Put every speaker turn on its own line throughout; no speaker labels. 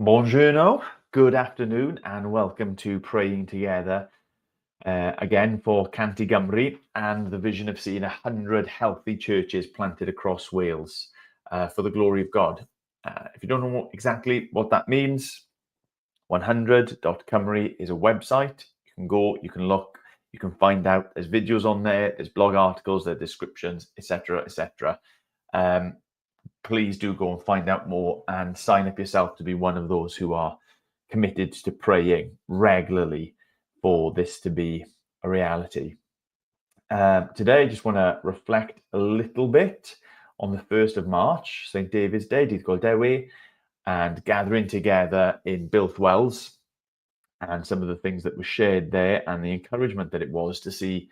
Buongiorno, good afternoon, and welcome to Praying Together again for Canty Gymru and the vision of seeing 100 healthy churches planted across Wales for the glory of God. If you don't know exactly what that means, 100.cymru is a website. You can go, you can look, you can find out. There's videos on there, there's blog articles, there's descriptions, etc., etc. Please do go and find out more and sign up yourself to be one of those who are committed to praying regularly for this to be a reality. Today, I just want to reflect a little bit on the 1st of March, St. David's Day, Dydd Gwl Dewi, and gathering together in Builthwells, and some of the things that were shared there and the encouragement that it was to see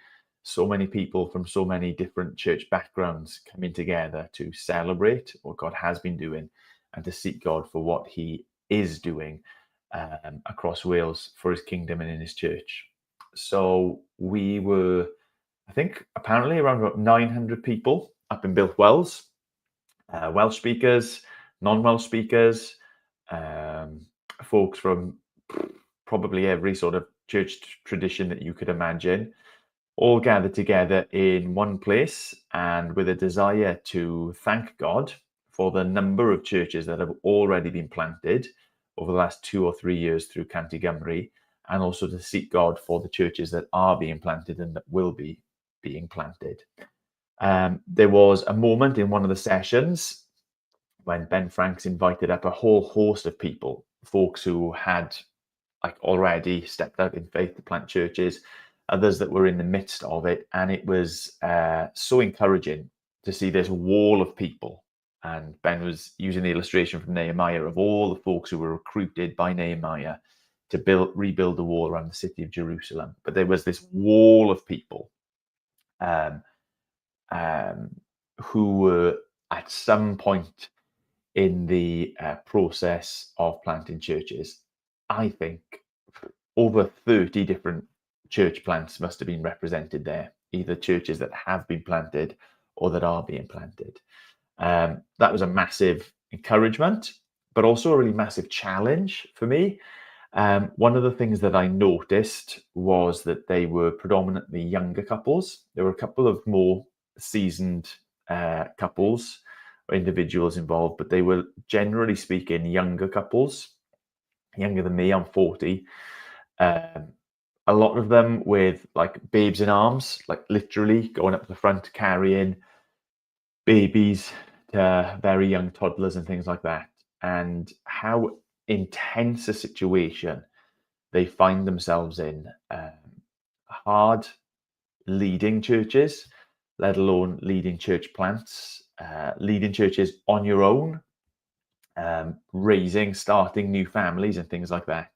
so many people from so many different church backgrounds coming together to celebrate what God has been doing and to seek God for what he is doing across Wales for his kingdom and in his church. So we were, I think, apparently around about 900 people up in Builthwells, Welsh speakers, non-Welsh speakers, folks from probably every sort of church tradition that you could imagine, all gathered together in one place and with a desire to thank God for the number of churches that have already been planted over the last 2 or 3 years through Canty Gymru, and also to seek God for the churches that are being planted and that will be being planted. There was a moment in one of the sessions when Ben Franks invited up a whole host of people, folks who had already stepped out in faith to plant churches, others that were in the midst of it. And it was so encouraging to see this wall of people. And Ben was using the illustration from Nehemiah of all the folks who were recruited by Nehemiah to rebuild the wall around the city of Jerusalem. But there was this wall of people who were at some point in the process of planting churches. I think over 30 different church plants must have been represented there, either churches that have been planted or that are being planted. That was a massive encouragement, but also a really massive challenge for me. One of the things that I noticed was that they were predominantly younger couples. There were a couple of more seasoned couples or individuals involved, but they were generally speaking younger couples, younger than me. I'm 40. A lot of them with babes in arms, literally going up the front carrying babies to very young toddlers and things like that, and how intense a situation they find themselves in. Hard leading churches, let alone leading church plants, leading churches on your own, starting new families and things like that.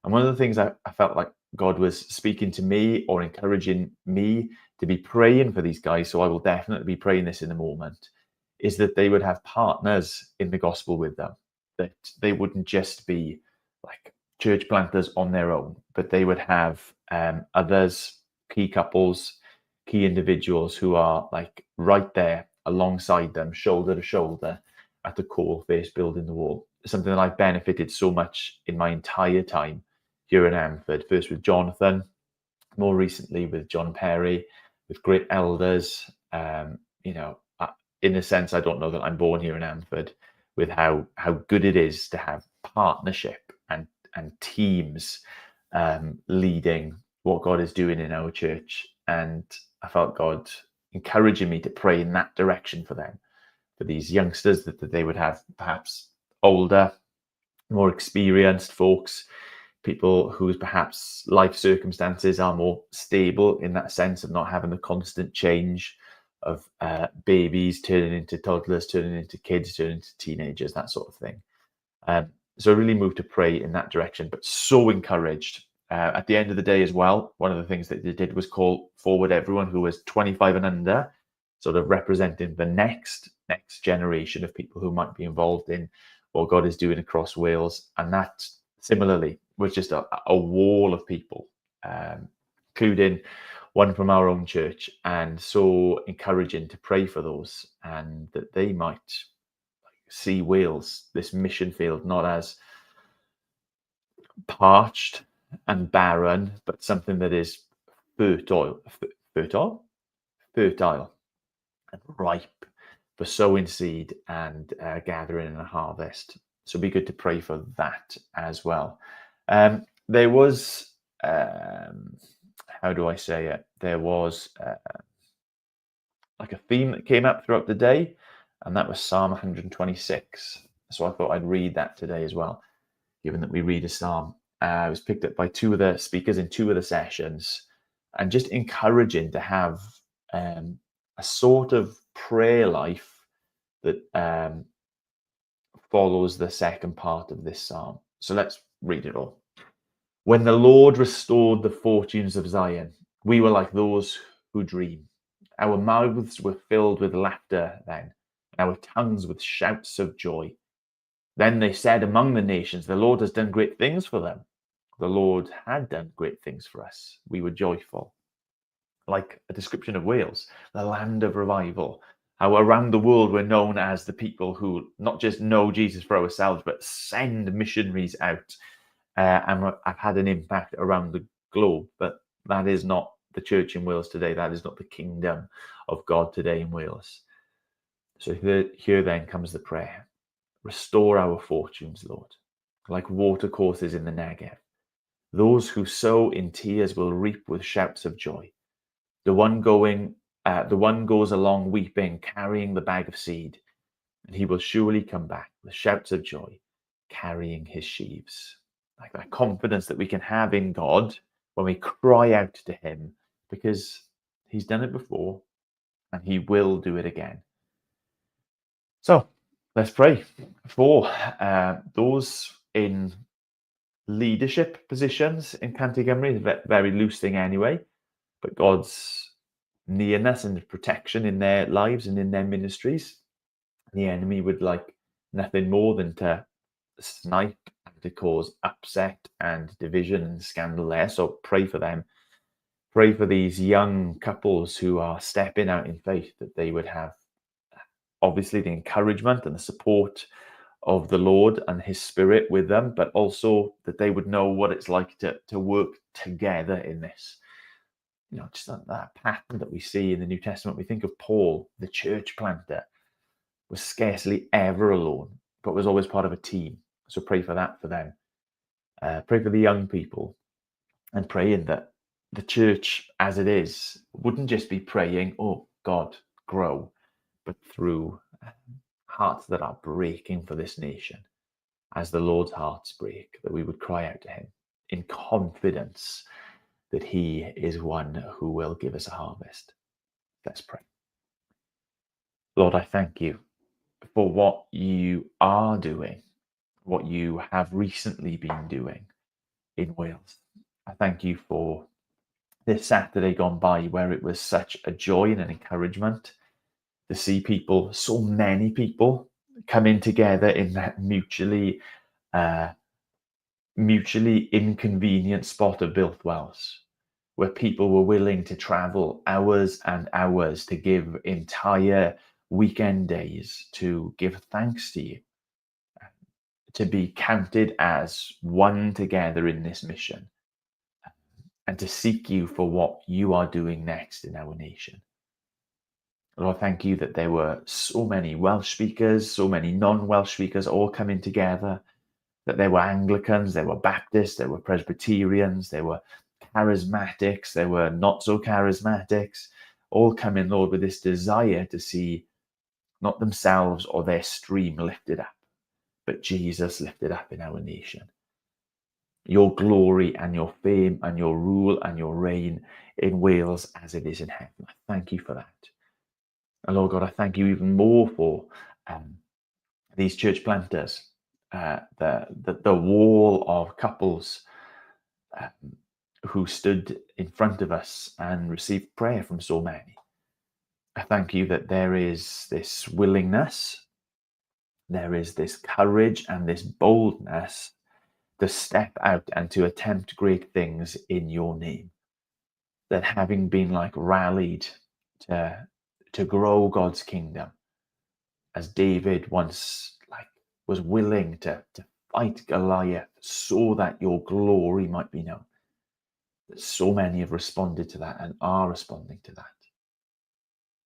And one of the things I felt like God was speaking to me or encouraging me to be praying for these guys, so I will definitely be praying this in a moment, is that they would have partners in the gospel with them, that they wouldn't just be like church planters on their own, but they would have others, key couples, key individuals who are right there alongside them, shoulder to shoulder at the core face building the wall. Something that I've benefited so much in my entire time here in Amford, first with Jonathan, more recently with John Perry, with great elders. In a sense, I don't know that I'm born here in Amford, with how good it is to have partnership and teams leading what God is doing in our church. And I felt God encouraging me to pray in that direction for them, for these youngsters, that they would have perhaps older, more experienced folks, people whose perhaps life circumstances are more stable in that sense of not having the constant change of babies turning into toddlers, turning into kids, turning into teenagers, that sort of thing. So I really moved to pray in that direction, but so encouraged. At the end of the day as well, one of the things that they did was call forward everyone who was 25 and under, sort of representing the next generation of people who might be involved in what God is doing across Wales. And that similarly was just a wall of people, including one from our own church, and so encouraging to pray for those, and that they might see Wales, this mission field, not as parched and barren, but something that is fertile, fertile, fertile and ripe for sowing seed and gathering a harvest. So it'd be good to pray for that as well. There was, how do I say it? There was like a theme that came up throughout the day, and that was Psalm 126. So I thought I'd read that today as well, given that we read a psalm. It was picked up by two of the speakers in two of the sessions, and just encouraging to have a sort of prayer life that follows the second part of this psalm. So let's read it all. When the Lord restored the fortunes of Zion, we were like those who dream. Our mouths were filled with laughter then, and our tongues with shouts of joy. Then they said among the nations, the Lord has done great things for them. The Lord had done great things for us. We were joyful. Like a description of Wales, the land of revival. How around the world we're known as the people who not just know Jesus for ourselves, but send missionaries out and have had an impact around the globe. But that is not the church in Wales today. That is not the kingdom of God today in Wales. So here then comes the prayer. Restore our fortunes, Lord, like watercourses in the Negev. Those who sow in tears will reap with shouts of joy. The one goes along weeping, carrying the bag of seed, and he will surely come back with shouts of joy, carrying his sheaves. Like that confidence that we can have in God when we cry out to him, because he's done it before and he will do it again. So let's pray for those in leadership positions in Cantigymru. It's a very loose thing anyway, but God's nearness and protection in their lives and in their ministries. The enemy would like nothing more than to snipe and to cause upset and division and scandal there. So pray for them. Pray for these young couples who are stepping out in faith, that they would have obviously the encouragement and the support of the Lord and his Spirit with them, but also that they would know what it's like to work together in this. You know, just that pattern that we see in the New Testament. We think of Paul, the church planter, was scarcely ever alone, but was always part of a team. So pray for that for them. Pray for the young people, and praying that the church as it is wouldn't just be praying, oh God, grow, but through hearts that are breaking for this nation, as the Lord's hearts break, that we would cry out to him in confidence that he is one who will give us a harvest. Let's pray. Lord, I thank you for what you are doing, what you have recently been doing in Wales. I thank you for this Saturday gone by, where it was such a joy and an encouragement to see people, so many people, coming together in that mutually inconvenient spot of Builthwells, where people were willing to travel hours and hours to give entire weekend days to give thanks to you, to be counted as one together in this mission, and to seek you for what you are doing next in our nation. Lord, thank you that there were so many Welsh speakers, so many non-Welsh speakers all coming together, that there were Anglicans, there were Baptists, there were Presbyterians, there were charismatics, there were not so charismatics, all coming, Lord, with this desire to see not themselves or their stream lifted up, but Jesus lifted up in our nation. Your glory and your fame and your rule and your reign in Wales as it is in heaven. I thank you for that. And Lord God, I thank you even more for these church planters, the wall of couples who stood in front of us and received prayer from so many. I thank you that there is this willingness, there is this courage and this boldness to step out and to attempt great things in your name. That having been like rallied to grow God's kingdom, as David once was willing to fight Goliath so that your glory might be known. So many have responded to that and are responding to that.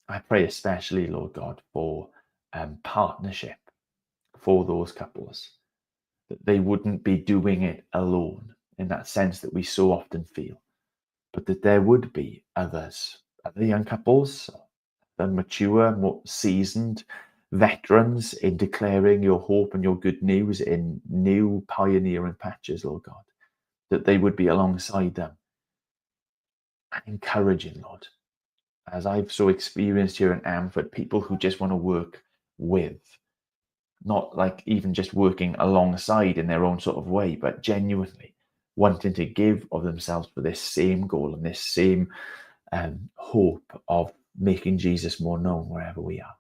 I pray especially, Lord God, for partnership for those couples, that they wouldn't be doing it alone in that sense that we so often feel, but that there would be others, other young couples, the mature, more seasoned veterans in declaring your hope and your good news in new pioneering patches, Lord God, that they would be alongside them and encouraging, Lord. As I've so experienced here in Amford, people who just want to work with, not like even just working alongside in their own sort of way, but genuinely wanting to give of themselves for this same goal and this same hope of making Jesus more known wherever we are.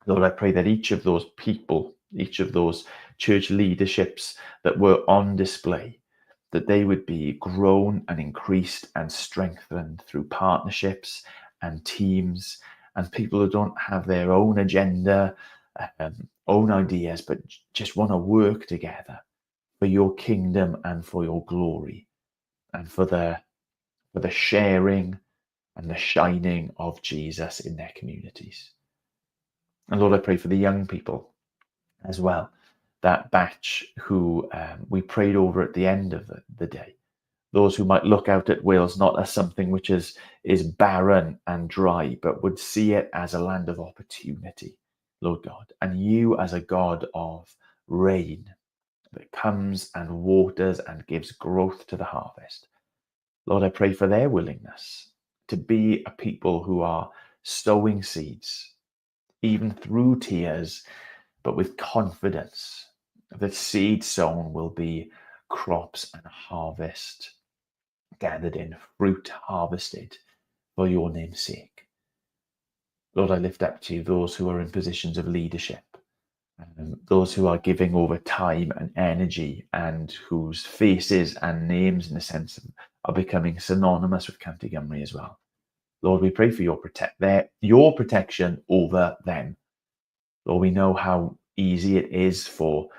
Lord, I pray that each of those people, each of those church leaderships that were on display, that they would be grown and increased and strengthened through partnerships and teams and people who don't have their own agenda, own ideas, but just want to work together for your kingdom and for your glory and for the sharing and the shining of Jesus in their communities. And Lord, I pray for the young people as well, that batch who we prayed over at the end of the day, those who might look out at Wales not as something which is barren and dry, but would see it as a land of opportunity, Lord God, and you as a God of rain that comes and waters and gives growth to the harvest. Lord, I pray for their willingness to be a people who are sowing seeds, even through tears, but with confidence that seed sown will be crops and harvest gathered in, fruit harvested for your name's sake. Lord, I lift up to you those who are in positions of leadership, those who are giving over time and energy and whose faces and names, in a sense, are becoming synonymous with County Gymru as well. Lord, we pray for your protection over them. Lord, we know how easy it is for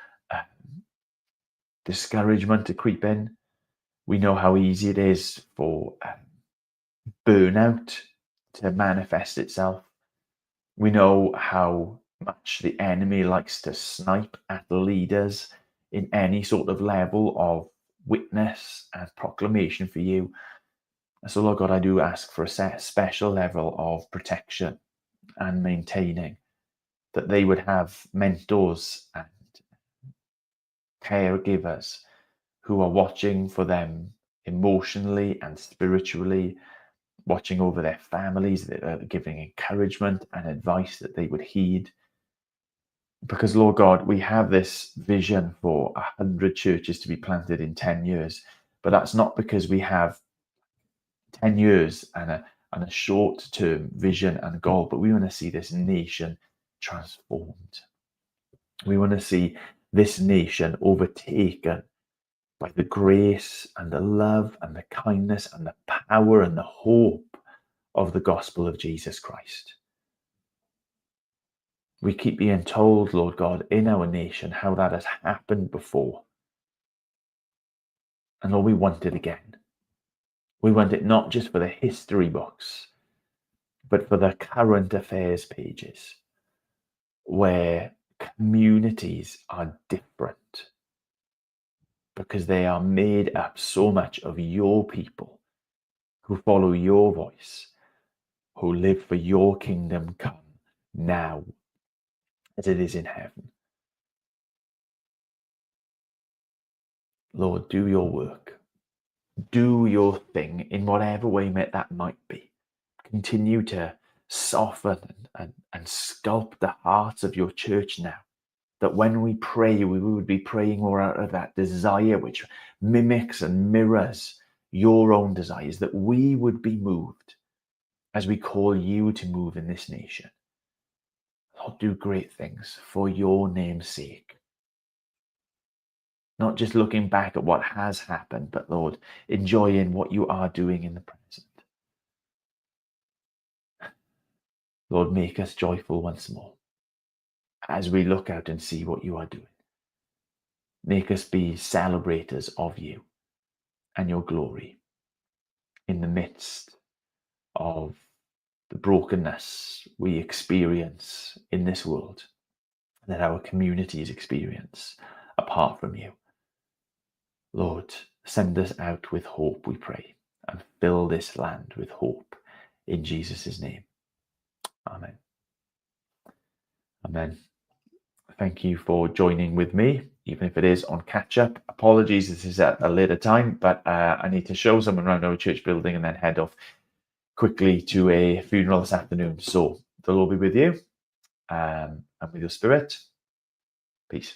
discouragement to creep in. We know how easy it is for burnout to manifest itself. We know how much the enemy likes to snipe at the leaders in any sort of level of witness and proclamation for you. So, Lord God, I do ask for a special level of protection and maintaining, that they would have mentors and caregivers who are watching for them emotionally and spiritually, watching over their families, that are giving encouragement and advice that they would heed. Because, Lord God, we have this vision for 100 churches to be planted in 10 years, but that's not because we have 10 years and a short-term vision and goal, but we want to see this nation transformed. We want to see this nation overtaken by the grace and the love and the kindness and the power and the hope of the gospel of Jesus Christ. We keep being told, Lord God, in our nation how that has happened before. And Lord, we want it again. We want it not just for the history books, but for the current affairs pages, where communities are different because they are made up so much of your people who follow your voice, who live for your kingdom come now as it is in heaven. Lord, do your work. Do your thing in whatever way that might be. Continue to soften and sculpt the hearts of your church now, that when we pray, we would be praying more out of that desire which mimics and mirrors your own desires, that we would be moved as we call you to move in this nation. Lord, do great things for your name's sake. Not just looking back at what has happened, but Lord, enjoying what you are doing in the present. Lord, make us joyful once more as we look out and see what you are doing. Make us be celebrators of you and your glory in the midst of the brokenness we experience in this world, that our communities experience apart from you. Lord, send us out with hope, we pray, and fill this land with hope in Jesus' name. Amen. Amen. Thank you for joining with me, even if it is on catch up. Apologies, this is at a later time, but I need to show someone around our church building and then head off quickly to a funeral this afternoon. So the Lord be with you and with your spirit. Peace.